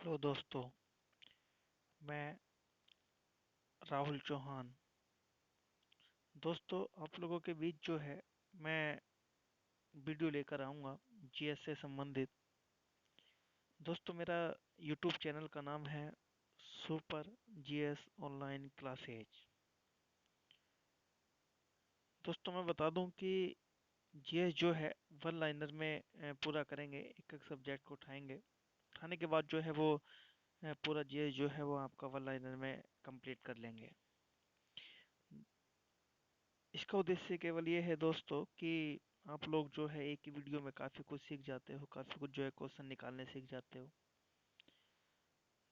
Hello दोस्तों। मैं राहुल चौहान। दोस्तों, आप लोगों के बीच जो है मैं वीडियो लेकर आऊँगा जीएस से संबंधित। दोस्तों, मेरा यूट्यूब चैनल का नाम है सुपर जीएस ऑनलाइन क्लासेज। दोस्तों, मैं बता दूं कि जीएस जो है वन लाइनर में पूरा करेंगे। एक एक सब्जेक्ट को उठाएंगे। उठाने के बाद जो है वो पूरा जीएस जो है वो आपका वन लाइनर में कंप्लीट कर लेंगे। इसका उद्देश्य केवल ये है दोस्तों कि आप लोग जो है एक ही वीडियो में काफ़ी कुछ सीख जाते हो, काफ़ी कुछ जो है क्वेश्चन निकालने सीख जाते हो।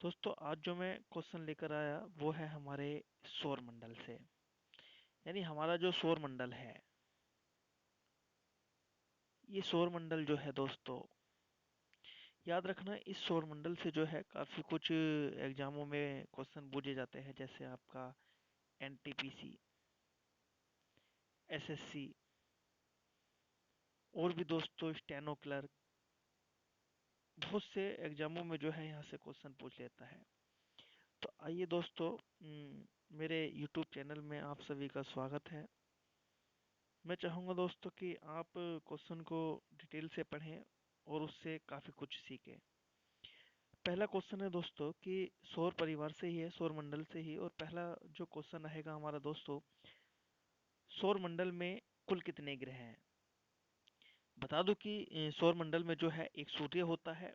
दोस्तों, आज जो मैं क्वेश्चन लेकर आया वो है हमारे सौर मंडल से। यानी हमारा जो सौर मंडल है, ये सौर मंडल जो है दोस्तों, याद रखना इस सौर मंडल से जो है काफ़ी कुछ एग्जामों में क्वेश्चन पूछे जाते हैं। जैसे आपका एनटीपीसी, एसएससी और भी दोस्तों स्टेनो क्लर्क, बहुत से एग्जामों में जो है यहाँ से क्वेश्चन पूछ लेता है। तो आइए दोस्तों, मेरे YouTube चैनल में आप सभी का स्वागत है। मैं चाहूँगा दोस्तों कि आप क्वेश्चन को डिटेल से पढ़ें और उससे काफ़ी कुछ सीखें। पहला क्वेश्चन है दोस्तों कि सौर परिवार से ही है, सौर मंडल से ही। और पहला जो क्वेश्चन रहेगा हमारा दोस्तों, सौर मंडल में कुल कितने ग्रह हैं। बता दूं कि सौर मंडल में जो है एक सूर्य होता है।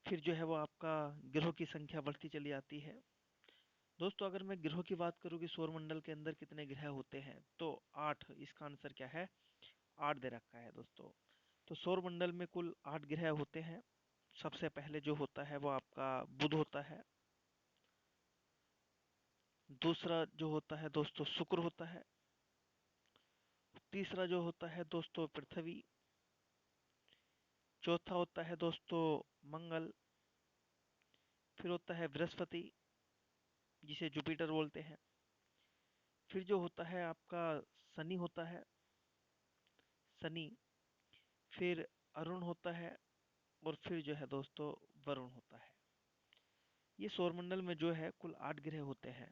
फिर जो है वो आपका ग्रहों की संख्या बढ़ती चली आती है। दोस्तों, अगर मैं ग्रहों की बात करूं कि सौर मंडल के अंदर कितने ग्रह होते हैं, तो 8। इसका आंसर क्या है? 8 दे रखा है दोस्तों। तो सौर मंडल में कुल 8 ग्रह होते हैं। सबसे पहले जो होता है वो आपका बुध होता है। दूसरा जो होता है दोस्तों शुक्र होता है। तीसरा जो होता है दोस्तों पृथ्वी। चौथा होता है दोस्तों मंगल। फिर होता है बृहस्पति, जिसे जुपिटर बोलते हैं। फिर जो होता है आपका शनि होता है, शनि। फिर अरुण होता है। और फिर जो है दोस्तों वरुण होता है। ये सौरमंडल में जो है कुल 8 ग्रह होते हैं।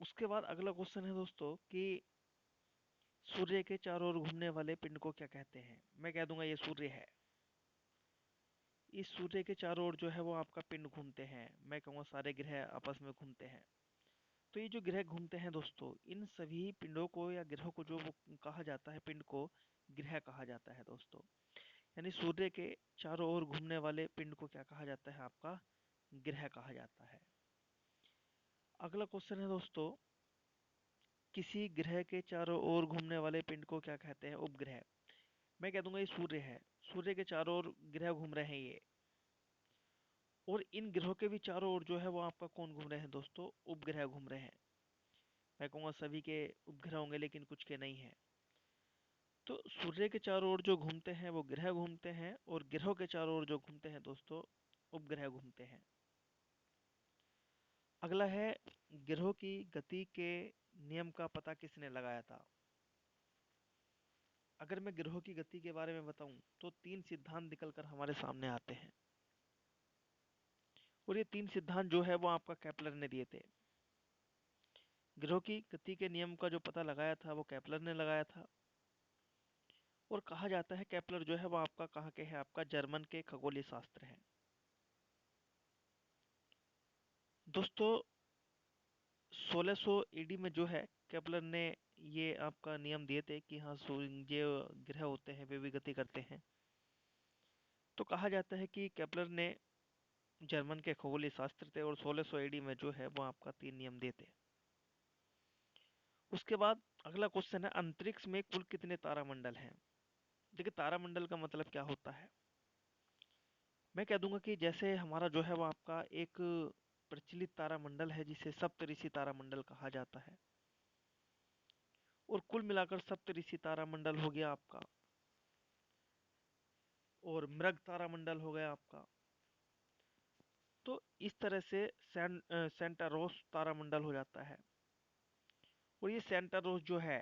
उसके बाद अगला क्वेश्चन है दोस्तों कि सूर्य के चारों ओर घूमने वाले पिंड को क्या कहते हैं। मैं कह दूंगा ये सूर्य है। इस सूर्य के चारों ओर जो है वो आपका पिंड घूमते हैं। मैं कहूँगा सारे ग्रह आपस में घूमते हैं। तो ये जो ग्रह घूमते हैं दोस्तों, इन सभी पिंडों को या ग्रहों को जो वो कहा जाता है, पिंड को ग्रह कहा जाता है दोस्तों। यानी सूर्य के चारों ओर घूमने वाले पिंड को क्या कहा जाता है? आपका ग्रह कहा जाता है। अगला क्वेश्चन है दोस्तों, किसी ग्रह के चारों ओर घूमने वाले पिंड को क्या कहते हैं? उपग्रह। मैं कह दूंगा ये सूर्य है। सूर्य के चारों ओर ग्रह घूम रहे हैं ये। और इन ग्रहों के भी चारों ओर जो है वो आपका कौन घूम रहे हैं दोस्तों? उपग्रह घूम रहे हैं। मैं कहूँगा सभी के उपग्रह होंगे लेकिन कुछ के नहीं है। तो सूर्य के चारों ओर जो घूमते हैं वो ग्रह घूमते हैं, और ग्रहों के चारों ओर जो घूमते हैं दोस्तों, उपग्रह घूमते हैं। अगला है, ग्रहों की गति के नियम का पता किसने लगाया था। अगर मैं ग्रहों की गति के बारे में बताऊं तो 3 सिद्धांत निकल कर हमारे सामने आते हैं। और ये 3 सिद्धांत जो है वो आपका केपलर ने दिए थे। ग्रहों की गति के नियम का जो पता लगाया था वो केपलर ने लगाया था। और कहा जाता है केपलर जो है वो आपका कहाँ के है? आपका जर्मन के खगोलीय शास्त्र है। दोस्तों, 1600 ईडी में जो है केपलर ने ये आपका नियम दिए थे कि हाँ, सूर्य जो ग्रह होते हैं वे भी गति करते हैं। तो कहा जाता है कि केपलर ने जर्मन के खगोलीय शास्त्र थे और 1600 ईडी में जो है वो आपका 3 नियम दिए थे। उसके बाद अगला क्वेश्चन है, अंतरिक्ष में कुल कितने तारामंडल हैं। देखिए, तारामंडल का मतलब क्या होता है? मैं कह दूंगा कि जैसे हमारा जो है वो आपका एक प्रचलित तारामंडल है जिसे सप्तऋषि तारामंडल कहा जाता है। और कुल मिलाकर सप्तऋषि तारामंडल हो गया आपका। और मृग तारामंडल हो गया आपका। तो इस तरह से सेंटारोस तारामंडल हो जाता है। और ये सेंटारोस जो है,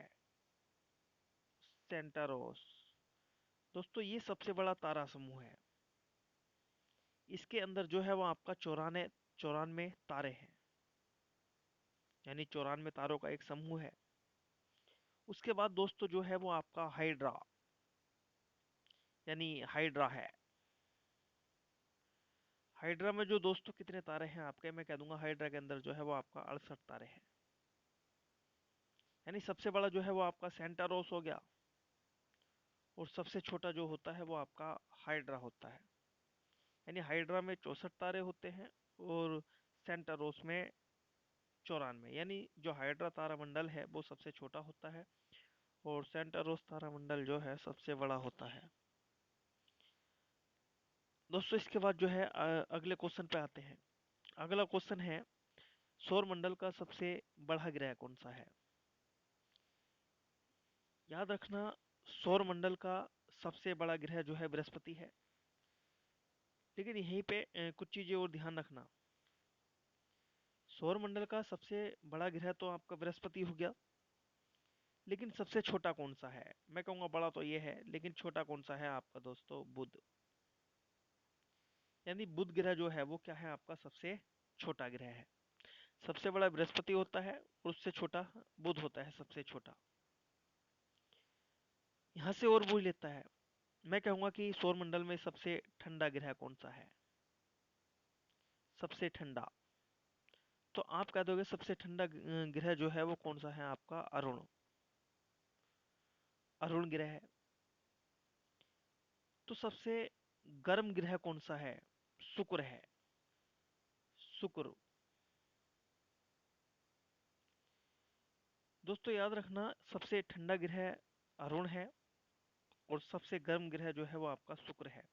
सेंटारोस दोस्तों, ये सबसे बड़ा तारा समूह है। इसके अंदर जो है वो आपका 94 तारे हैं, यानी 94 तारों का एक समूह है। उसके बाद दोस्तों जो है वो आपका हाइड्रा, यानी हाइड्रा है। हाइड्रा में जो दोस्तों कितने तारे हैं आपके, मैं कह दूंगा हाइड्रा के अंदर जो है वो आपका 68 तारे हैं। यानी सबसे बड़ा जो है वो आपका सेंटारोस हो गया, और सबसे छोटा जो होता है वो आपका हाइड्रा होता है। यानी हाइड्रा में 64 तारे होते हैं, और सेंटारोस में 94। यानी जो हाइड्रा तारामंडल है वो सबसे छोटा होता है, और सेंटारोस तारामंडल जो है सबसे बड़ा होता है। दोस्तों इसके बाद जो है अगले क्वेश्चन पे आते हैं। अगला क्वेश्चन है, सौर मंडल का सबसे बड़ा ग्रह कौन सा है? याद रखना, सौर मंडल का सबसे बड़ा ग्रह जो है बृहस्पति है। लेकिन यहीं पे कुछ चीजें और ध्यान रखना। सौर मंडल का सबसे बड़ा ग्रह तो आपका बृहस्पति हो गया, लेकिन सबसे छोटा कौन सा है? मैं कहूंगा बड़ा तो ये है, लेकिन छोटा कौन सा है आपका दोस्तों? बुध। यानी बुध ग्रह जो है वो क्या है आपका? सबसे छोटा ग्रह है। सबसे बड़ा बृहस्पति होता है, और उससे छोटा बुध होता है, सबसे छोटा। यहाँ से और पूछ लेता है, मैं कहूंगा कि सौर मंडल में सबसे ठंडा ग्रह कौन सा है? सबसे ठंडा। तो आप कह दोगे सबसे ठंडा ग्रह जो है वो कौन सा है आपका? अरुण। अरुण ग्रह है। तो सबसे गर्म ग्रह कौन सा है? शुक्र है। शुक्र। दोस्तों याद रखना, सबसे ठंडा ग्रह अरुण है, और सबसे गर्म ग्रह जो है वो आपका शुक्र है।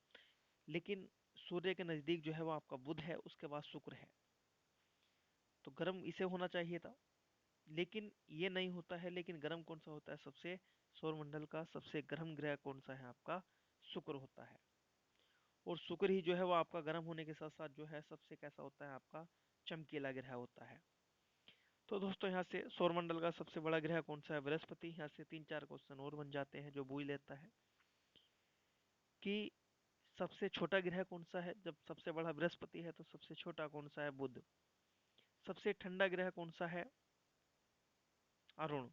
लेकिन सूर्य के नजदीक जो है वो आपका बुध है, उसके बाद शुक्र है। तो गर्म इसे होना चाहिए था, लेकिन ये नहीं होता है। लेकिन गर्म कौन सा होता है? सबसे सौरमंडल का सबसे गर्म ग्रह कौन सा है आपका? शुक्र होता है। और शुक्र ही जो है वो आपका गर्म होने के साथ साथ जो है सबसे कैसा होता है आपका? चमकीला ग्रह होता है। तो दोस्तों यहाँ से सौरमंडल का सबसे बड़ा ग्रह कौन सा है? बृहस्पति। यहाँ से 3-4 क्वेश्चन और बन जाते हैं जो बूझ लेता है कि सबसे छोटा ग्रह कौन सा है? जब सबसे बड़ा बृहस्पति है तो सबसे छोटा कौन सा है? बुध। सबसे ठंडा ग्रह कौन सा है? अरुण।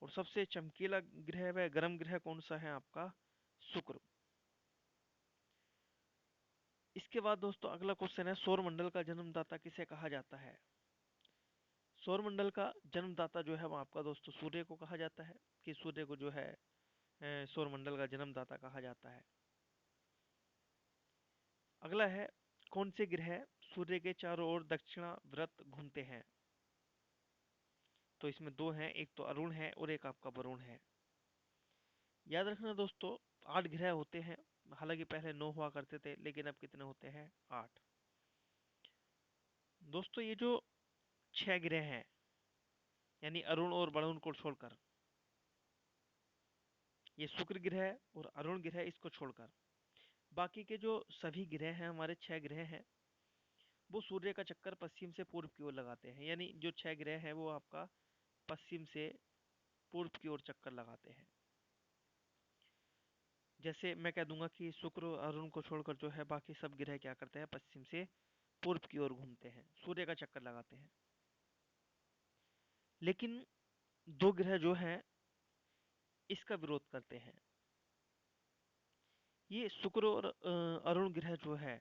और सबसे चमकीला ग्रह व गर्म ग्रह कौन सा है आपका? शुक्र। इसके बाद दोस्तों अगला क्वेश्चन है, सौर मंडल का जन्मदाता किसे कहा जाता है? सौर मंडल का जन्मदाता जो है वो आपका दोस्तों सूर्य को कहा जाता है, कि सूर्य को जो है सौर मंडल का जन्मदाता कहा जाता है। अगला है, कौन से ग्रह सूर्य के चारों ओर दक्षिणावर्त घूमते हैं? तो इसमें दो हैं, एक तो अरुण है और एक आपका वरुण है। याद रखना दोस्तों, 8 ग्रह होते हैं। हालांकि पहले 9 हुआ करते थे, लेकिन अब कितने होते हैं? 8। दोस्तों ये जो 6 ग्रह हैं, यानी अरुण और वरुण को छोड़कर, ये शुक्र ग्रह और अरुण ग्रह इसको छोड़कर, बाकी के जो सभी ग्रह हैं, हमारे 6 ग्रह हैं, वो सूर्य का चक्कर पश्चिम से पूर्व की ओर लगाते हैं। यानी जो 6 ग्रह हैं वो आपका पश्चिम से पूर्व की ओर चक्कर लगाते हैं। जैसे मैं कह दूंगा कि शुक्र और अरुण को छोड़कर जो है बाकी सब ग्रह क्या करते हैं? पश्चिम से पूर्व की ओर घूमते हैं, सूर्य का चक्कर लगाते हैं। लेकिन दो ग्रह जो हैं इसका विरोध करते हैं। ये शुक्र और अरुण ग्रह जो है,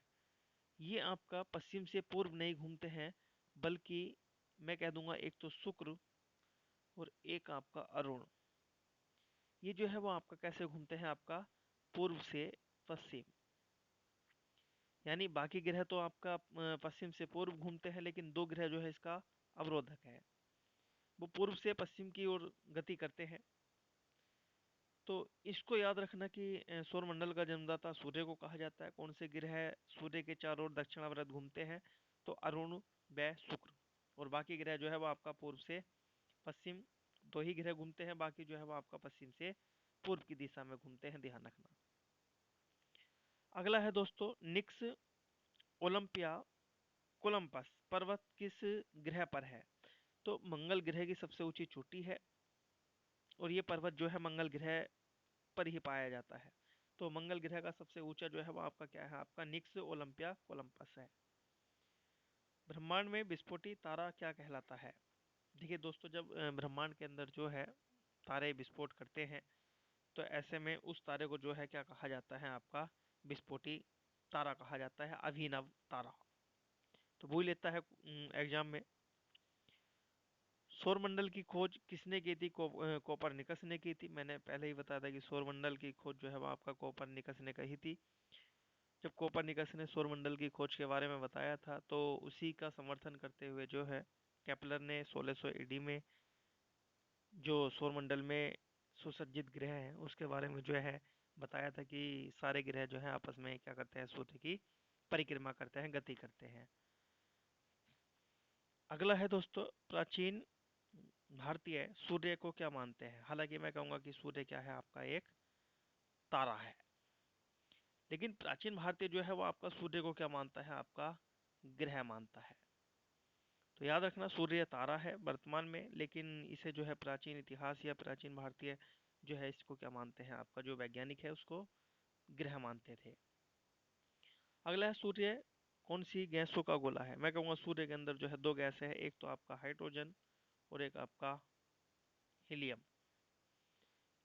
ये आपका पश्चिम से पूर्व नहीं घूमते हैं, बल्कि मैं कह दूंगा एक तो शुक्र और एक आपका अरुण, ये जो है वो आपका कैसे घूमते हैं? आपका पूर्व से पश्चिम। यानी बाकी ग्रह तो आपका पश्चिम से पूर्व घूमते हैं, लेकिन दो ग्रह जो है इसका अवरोधक है, वो पूर्व से पश्चिम की ओर गति करते हैं। तो इसको याद रखना कि सौर मंडल का जन्मदाता सूर्य को कहा जाता है। कौन से ग्रह सूर्य के चारों ओर दक्षिणावर्त घूमते हैं? तो अरुण व शुक्र। और बाकी ग्रह जो है वो आपका पूर्व से पश्चिम, दो ही ग्रह घूमते हैं, बाकी जो है वो आपका पश्चिम से पूर्व की दिशा में घूमते हैं, ध्यान रखना। अगला है दोस्तों, निक्स ओलंपिया कोलंबस पर्वत किस ग्रह पर है? तो मंगल ग्रह की सबसे ऊंची चोटी है, और ये पर्वत जो है मंगल ग्रह पर ही पाया जाता है। तो मंगल ग्रह का सबसे ऊंचा जो है वो आपका क्या है, आपका निक्स ओलंपिया कोलंपस है। ब्रह्मांड में विस्फोटी तारा क्या कहलाता है? देखिए दोस्तों, जब ब्रह्मांड के अंदर जो है तारे विस्फोट करते हैं, तो ऐसे में उस तारे को जो है क्या कहा जाता है, आपका विस्फोटी तारा कहा जाता है, अभिनव तारा। तो वही लेता है एग्जाम में। सौरमंडल की खोज किसने की थी? कोपरनिकस ने की थी। मैंने पहले ही बताया था कि सौरमंडल की खोज जो है वो आपका कोपरनिकस ने कही थी। जब कोपरनिकस ने सौरमंडल की खोज के बारे में बताया था, तो उसी का समर्थन करते हुए जो है केपलर ने 1600 ईडी में जो सौरमंडल में सुसज्जित ग्रह हैं उसके बारे में जो है बताया था कि सारे ग्रह जो है आपस में क्या करते हैं, सूर्य की परिक्रमा करते हैं, गति करते हैं। अगला है दोस्तों, प्राचीन भारतीय सूर्य को क्या मानते हैं? हालांकि मैं कहूंगा कि सूर्य क्या है, आपका एक तारा है। लेकिन प्राचीन भारतीय जो है वो आपका सूर्य को क्या मानता है, आपका ग्रह मानता है। तो याद रखना, सूर्य तारा है वर्तमान में, लेकिन इसे जो है प्राचीन इतिहास या प्राचीन भारतीय जो है इसको क्या मानते हैं, आपका जो वैज्ञानिक है उसको ग्रह मानते थे। अगला है, सूर्य कौन सी गैसों का गोला है? मैं कहूँगा सूर्य के अंदर जो है दो गैस है, एक तो आपका हाइड्रोजन और एक आपका हीलियम।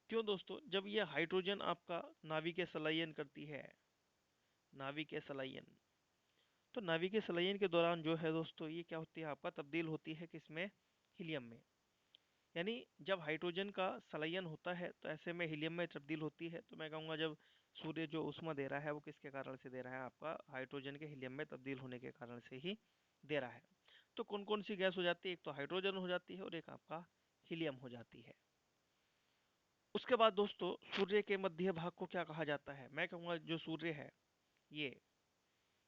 क्यों दोस्तों? जब ये हाइड्रोजन आपका नाभिकीय संलयन करती है, नाभिकीय संलयन, तो नाभिकीय संलयन के दौरान जो है दोस्तों ये क्या होती है, आपका तब्दील होती है किसमें, हीलियम में। यानी जब हाइड्रोजन का संलयन होता है तो ऐसे में हीलियम में तब्दील होती है। तो मैं कहूँगा जब सूर्य जो ऊष्मा दे रहा है वो किसके कारण से दे रहा है, आपका हाइड्रोजन के हीलियम में तब्दील होने के कारण से ही दे रहा है। तो कौन कौन सी गैस हो जाती है? एक तो हाइड्रोजन हो जाती है और एक आपका हीलियम हो जाती है। उसके बाद दोस्तों, सूर्य के मध्य भाग को क्या कहा जाता है? मैं कहूँगा जो सूर्य है ये,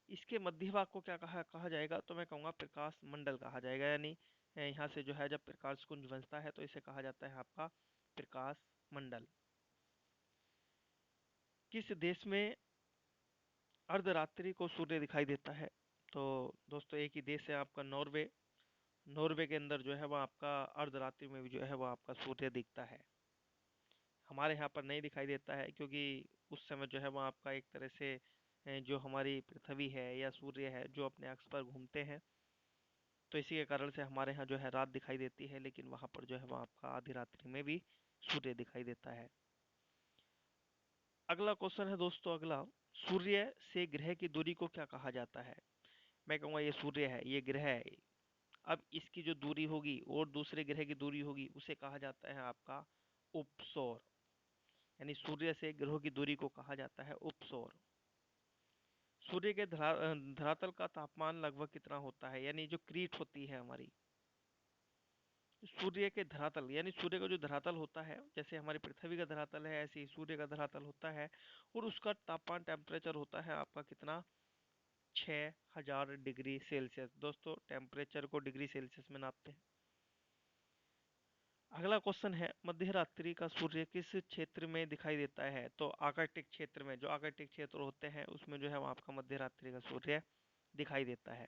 इसके मध्य भाग को क्या कहा जाएगा? तो मैं कहूँगा प्रकाश मंडल कहा जाएगा। यानी यहाँ से जो है जब प्रकाश कुंज बनता है तो इसे कहा जाता है आपका प्रकाश मंडल। किस देश में अर्धरात्रि को सूर्य दिखाई देता है? तो दोस्तों एक ही देश है आपका, नॉर्वे। नॉर्वे के अंदर जो है वो आपका अर्धरात्रि में भी जो है वो आपका सूर्य दिखता है। हमारे यहाँ पर नहीं दिखाई देता है, क्योंकि उस समय जो है वो आपका एक तरह से जो हमारी पृथ्वी है या सूर्य है जो अपने अक्ष पर घूमते हैं, तो इसी के कारण से हमारे यहाँ जो है रात दिखाई देती है, लेकिन वहाँ पर जो है वो आपका आधी रात्रि में भी सूर्य दिखाई देता है। अगला क्वेश्चन है दोस्तों, अगला, सूर्य से ग्रह की दूरी को क्या कहा जाता है? मैं कहूँगा ये सूर्य है, ये ग्रह है। अब इसकी जो दूरी होगी और दूसरे ग्रह की दूरी होगी उसे कहा जाता है आपका उपसौर। यानी सूर्य से ग्रहों की दूरी को कहा जाता है उपसौर। सूर्य के धरातल का तापमान लगभग कितना होता है? यानी जो क्रीट होती है हमारी, सूर्य के धरातल, यानी सूर्य का जो धरातल होता है, जैसे हमारी पृथ्वी का धरातल है ऐसे ही सूर्य का धरातल होता है, और उसका तापमान टेम्परेचर होता है आपका कितना, 6000 डिग्री सेल्सियस। दोस्तों टेम्परेचर को डिग्री सेल्सियस में नापते हैं। अगला क्वेश्चन है, मध्य रात्रि का सूर्य किस क्षेत्र में दिखाई देता है? तो आर्कटिक क्षेत्र में, जो आर्कटिक क्षेत्र होते हैं उसमें जो है वो आपका मध्य रात्रि का सूर्य दिखाई देता है।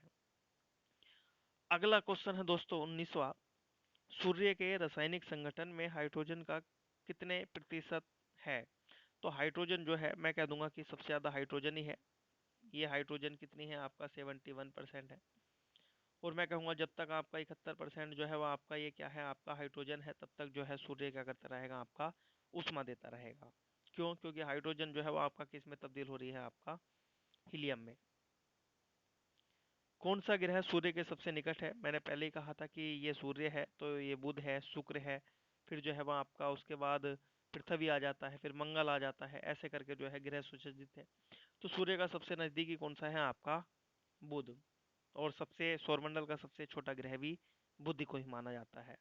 अगला क्वेश्चन है दोस्तों 19वां, सूर्य के रासायनिक संगठन में हाइड्रोजन का कितने प्रतिशत है? तो हाइड्रोजन जो है मैं कह दूंगा कि सबसे ज्यादा हाइड्रोजन ही है। ये हाइड्रोजन कितनी है, आपका 71% है। और मैं कहूँगा जब तक आपका 71% जो है वो आपका ये क्या है, आपका हाइड्रोजन है, तब तक जो है सूर्य क्या करता रहेगा, आपका ऊष्मा देता रहेगा। क्यों? क्योंकि हाइड्रोजन जो है वो आपका किस में तब्दील हो रही है, आपका हीलियम में। कौन सा ग्रह सूर्य के सबसे निकट है? मैंने पहले ही कहा था कि ये सूर्य है, तो ये बुध है, शुक्र है, फिर जो है वो आपका उसके बाद पृथ्वी आ जाता है, फिर मंगल आ जाता है, ऐसे करके जो है ग्रह सुसज्जित है। तो सूर्य का सबसे नजदीकी कौन सा है, आपका बुध। और सबसे सौरमंडल का सबसे छोटा ग्रह भी बुध को ही माना जाता है।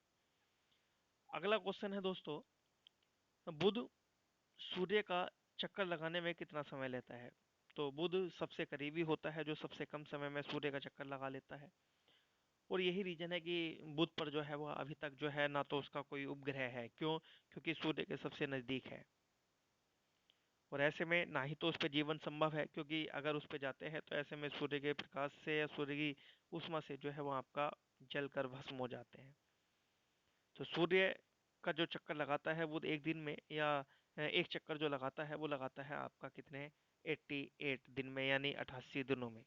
अगला क्वेश्चन है दोस्तों, बुध सूर्य का चक्कर लगाने में कितना समय लेता है? तो बुध सबसे करीबी होता है जो सबसे कम समय में सूर्य का चक्कर लगा लेता है। और यही रीजन है कि बुध पर जो है वह अभी तक जो है ना तो उसका कोई उपग्रह है। क्यों? क्योंकि सूर्य के सबसे नजदीक है। और ऐसे में ना ही तो उस पर जीवन संभव है, क्योंकि अगर उस पर जाते हैं तो ऐसे में सूर्य के प्रकाश से या सूर्य की उष्मा से जो है वो आपका जलकर भस्म हो जाते हैं। तो सूर्य का जो चक्कर लगाता है वो एक दिन में या एक चक्कर जो लगाता है वो लगाता है आपका कितने 88 दिन में, यानी 88 दिनों में।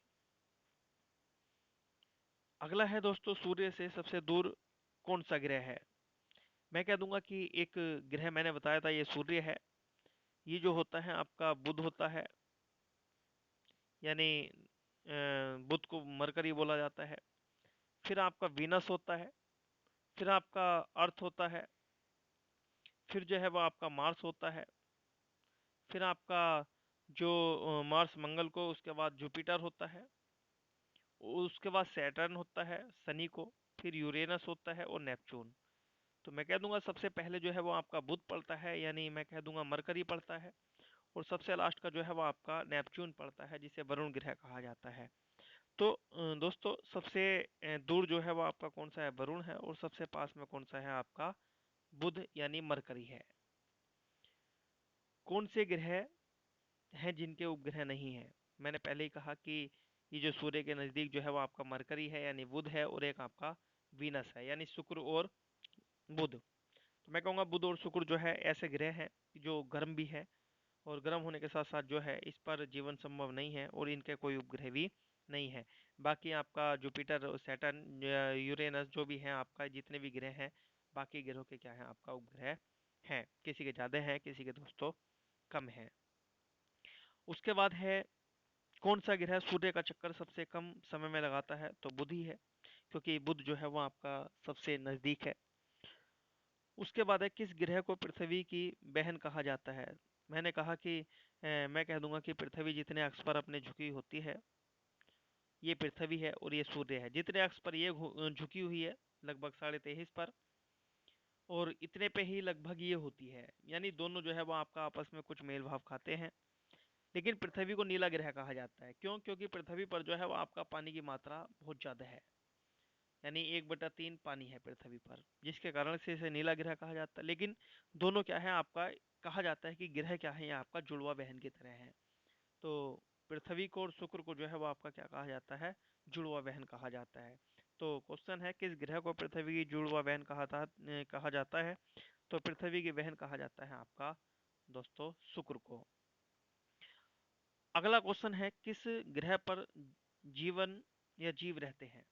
अगला है दोस्तों, सूर्य से सबसे दूर कौन सा ग्रह है। मैं कह दूंगा कि एक ग्रह मैंने बताया था, ये सूर्य है। ये जो होता है आपका बुध होता है, यानी बुध को मरकरी बोला जाता है। फिर आपका वीनस होता है, फिर आपका अर्थ होता है, फिर जो है वो आपका मार्स होता है, फिर आपका जो मार्स मंगल को, उसके बाद जुपिटर होता है, उसके बाद सैटर्न होता है शनि को, फिर यूरेनस होता है और नेपच्यून। तो मैं कह दूंगा सबसे पहले जो है वो आपका बुध पड़ता है, यानी मैं कह दूंगा मरकरी पड़ता है। और सबसे लास्ट का जो है वो आपका नेपच्यून पड़ता है, जिसे वरुण ग्रह कहा जाता है। तो दोस्तों सबसे दूर जो है वो आपका कौन सा है, वरुण है, और सबसे पास में कौन सा है आपका बुध यानी मरकरी है। कौन से ग्रह हैं जिनके उपग्रह नहीं है। मैंने पहले ही कहा कि ये जो सूर्य के नजदीक जो है वो आपका मरकरी है यानी बुध है, और एक आपका वीनस है यानी शुक्र और बुध। तो मैं कहूँगा बुध और शुक्र जो है ऐसे ग्रह हैं जो गर्म भी है, और गर्म होने के साथ साथ जो है इस पर जीवन संभव नहीं है, और इनके कोई उपग्रह भी नहीं है। बाकी आपका जुपिटर, सैटर्न, यूरेनस जो भी है आपका, जितने भी ग्रह हैं, बाकी ग्रहों के क्या है आपका उपग्रह हैं। किसी के ज़्यादा हैं, किसी के दोस्तों कम हैं। उसके बाद है कौन सा ग्रह सूर्य का चक्कर सबसे कम समय में लगाता है, तो बुध ही है, क्योंकि बुध जो है वो आपका सबसे नज़दीक है। उसके बाद है किस ग्रह को पृथ्वी की बहन कहा जाता है। मैंने कहा कि मैं कह दूंगा कि पृथ्वी जितने अक्ष पर अपने झुकी होती है, ये पृथ्वी है, और ये सूर्य है। जितने अक्ष पर ये झुकी हुई है, लगभग 23.5 पर, और इतने पे ही लगभग ये होती है, यानी दोनों जो है वो आपका आपस में कुछ मेल भाव खाते हैं। लेकिन पृथ्वी को नीला ग्रह कहा जाता है, क्यों? क्योंकि पृथ्वी पर जो है वो आपका पानी की मात्रा बहुत ज़्यादा है, यानी 1/3 पानी है पृथ्वी पर, जिसके कारण से इसे नीला ग्रह कहा जाता है। लेकिन दोनों क्या है आपका, कहा जाता है कि ग्रह क्या है, ये आपका जुड़वा बहन की तरह है। तो पृथ्वी को और शुक्र को जो है वो आपका क्या कहा जाता है, जुड़वा बहन कहा जाता है। तो क्वेश्चन है किस ग्रह को पृथ्वी की जुड़वा बहन कहा जाता है, तो पृथ्वी की बहन कहा जाता है आपका दोस्तों शुक्र को। अगला क्वेश्चन है किस ग्रह पर जीवन या जीव रहते हैं।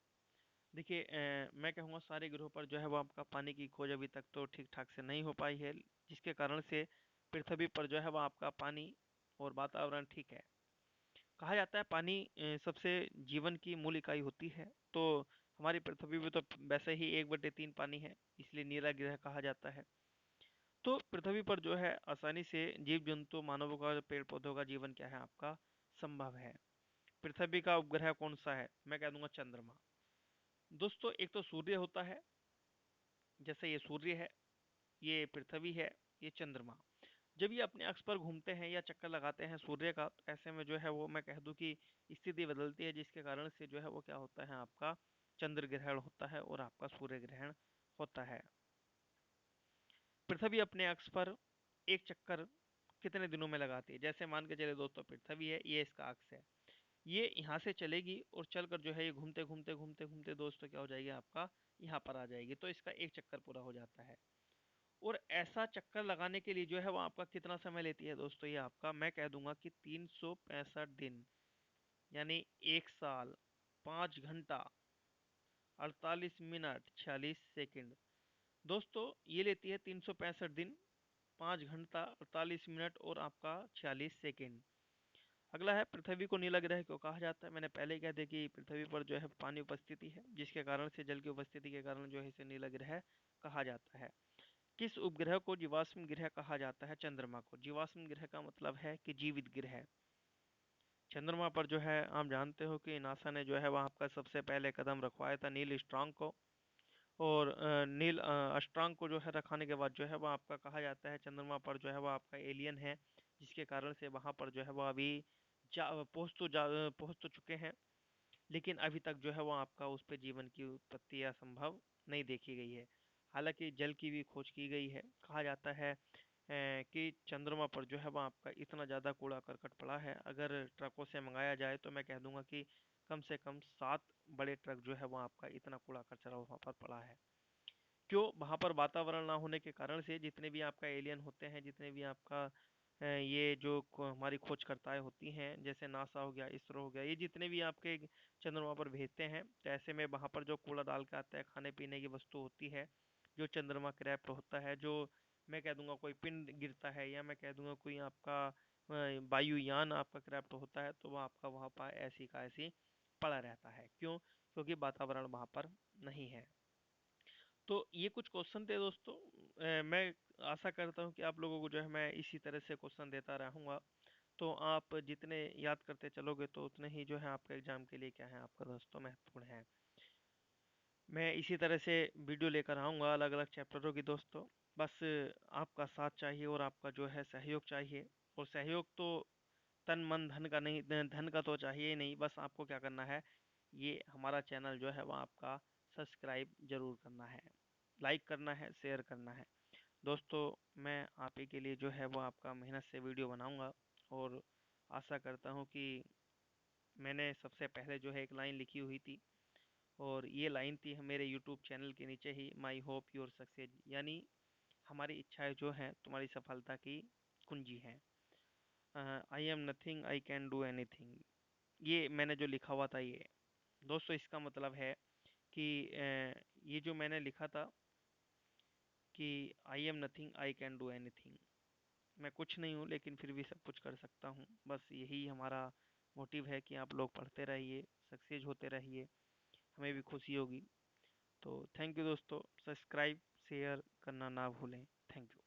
देखिए मैं कहूँगा सारे ग्रहों पर जो है वो आपका पानी की खोज अभी तक तो ठीक ठाक से नहीं हो पाई है, जिसके कारण से पृथ्वी पर जो है वो आपका पानी और वातावरण ठीक है। कहा जाता है पानी सबसे जीवन की मूल इकाई होती है। तो हमारी पृथ्वी में तो वैसे ही 1/3 पानी है, इसलिए नीला ग्रह कहा जाता है। तो पृथ्वी पर जो है आसानी से जीव जंतु, मानवों का, पेड़ पौधों का जीवन क्या है आपका संभव है। पृथ्वी का उपग्रह कौन सा है, मैं कह दूंगा चंद्रमा। दोस्तों एक तो सूर्य होता है, जैसे ये सूर्य है, ये पृथ्वी है, ये चंद्रमा। जब ये अपने अक्ष पर घूमते हैं या चक्कर लगाते हैं सूर्य का, तो ऐसे में जो है वो मैं कह दूं कि स्थिति बदलती है, जिसके कारण से जो है वो क्या होता है आपका चंद्र ग्रहण होता है और आपका सूर्य ग्रहण होता है। पृथ्वी अपने अक्ष पर एक चक्कर कितने दिनों में लगाती है। जैसे मान के चले दोस्तों, पृथ्वी है, ये इसका अक्ष है, ये यहाँ से चलेगी और चलकर जो है ये घूमते घूमते घूमते घूमते दोस्तों क्या हो जाएगी आपका, यहाँ पर आ जाएगी। तो इसका एक चक्कर पूरा हो जाता है। और ऐसा चक्कर लगाने के लिए जो है वो आपका कितना समय लेती है दोस्तों, ये आपका मैं कह दूंगा कि 365 दिन, यानी 1 साल, 5 घंटा, 48 मिनट, 46 सेकंड। दोस्तों ये लेती है 365 दिन, 5 घंटा, 48 मिनट और आपका 46 सेकंड। अगला है पृथ्वी को नीला ग्रह क्यों कहा जाता है। मैंने पहले ही कह दिया कि पृथ्वी पर जो है पानी उपस्थिति है, जिसके कारण से, जल की उपस्थिति के कारण जो है इसे नीला ग्रह कहा जाता है। किस उपग्रह को जीवाश्म ग्रह कहा जाता है, चंद्रमा को। जीवाश्म ग्रह का मतलब है कि जीवित ग्रह। चंद्रमा पर जो है आप जानते हो कि नासा ने जो है वहाँ आपका सबसे पहले कदम रखवाया था नील स्ट्रांग को। और नील अस्ट्रांग को जो है रखाने के बाद जो है वो आपका कहा जाता है चंद्रमा पर जो है वो आपका एलियन है, जिसके कारण से वहाँ पर जो है वो अभी पहुँच तो चुके हैं, लेकिन अभी तक जो है वो आपका उस पे जीवन की उत्पत्ति या संभव नहीं देखी गई है। हालांकि जल की भी खोज की गई है। कहा जाता है कि चंद्रमा पर जो है वो आपका इतना ज़्यादा कूड़ा करकट पड़ा है, अगर ट्रकों से मंगाया जाए तो मैं कह दूंगा कि कम से कम 7 बड़े ट्रक जो है वो आपका इतना कूड़ा कचरा वहाँ पर पड़ा है। क्यों? वहाँ पर वातावरण ना होने के कारण से जितने भी आपका एलियन होते हैं, जितने भी आपका ये जो हमारी खोजकर्ताएं होती हैं, जैसे नासा हो गया, इसरो हो गया, ये जितने भी आपके चंद्रमा पर भेजते हैं, तो ऐसे में वहाँ पर जो कूड़ा डाल के आता है, खाने पीने की वस्तु होती है, जो चंद्रमा क्रैप्ट होता है, जो मैं कह दूंगा कोई पिंड गिरता है, या मैं कह दूंगा कोई आपका वायुयान आपका क्रैप्ट होता है, तो वो आपका वहाँ पर ऐसी का ऐसी पड़ा रहता है। क्यों? क्योंकि वातावरण वहाँ पर नहीं है। तो ये कुछ क्वेश्चन थे दोस्तों। मैं आशा करता हूँ कि आप लोगों को जो है मैं इसी तरह से क्वेश्चन देता रहूँगा। तो आप जितने याद करते चलोगे तो उतने ही जो है आपके एग्जाम के लिए क्या है आपका दोस्तों महत्वपूर्ण है। मैं इसी तरह से वीडियो लेकर आऊँगा अलग अलग चैप्टरों की दोस्तों। बस आपका साथ चाहिए और आपका जो है सहयोग चाहिए। और सहयोग तो तन मन धन का नहीं, धन का तो चाहिए ही नहीं। बस आपको क्या करना है, ये हमारा चैनल जो है वह आपका सब्सक्राइब जरूर करना है, लाइक करना है, शेयर करना है दोस्तों। मैं आप ही के लिए जो है वो आपका मेहनत से वीडियो बनाऊंगा। और आशा करता हूँ कि मैंने सबसे पहले जो है एक लाइन लिखी हुई थी, और ये लाइन थी मेरे यूट्यूब चैनल के नीचे ही, माई होप योर सक्सेस, यानी हमारी इच्छाएं जो हैं तुम्हारी सफलता की कुंजी हैं। I am nothing I can do anything, ये मैंने जो लिखा हुआ था ये दोस्तों, इसका मतलब है कि ये जो मैंने लिखा था कि I am nothing I can do anything, मैं कुछ नहीं हूँ लेकिन फिर भी सब कुछ कर सकता हूँ। बस यही हमारा मोटिव है कि आप लोग पढ़ते रहिए, सक्सेस होते रहिए, हमें भी खुशी होगी। तो थैंक यू दोस्तों, सब्सक्राइब शेयर करना ना भूलें। Thank you.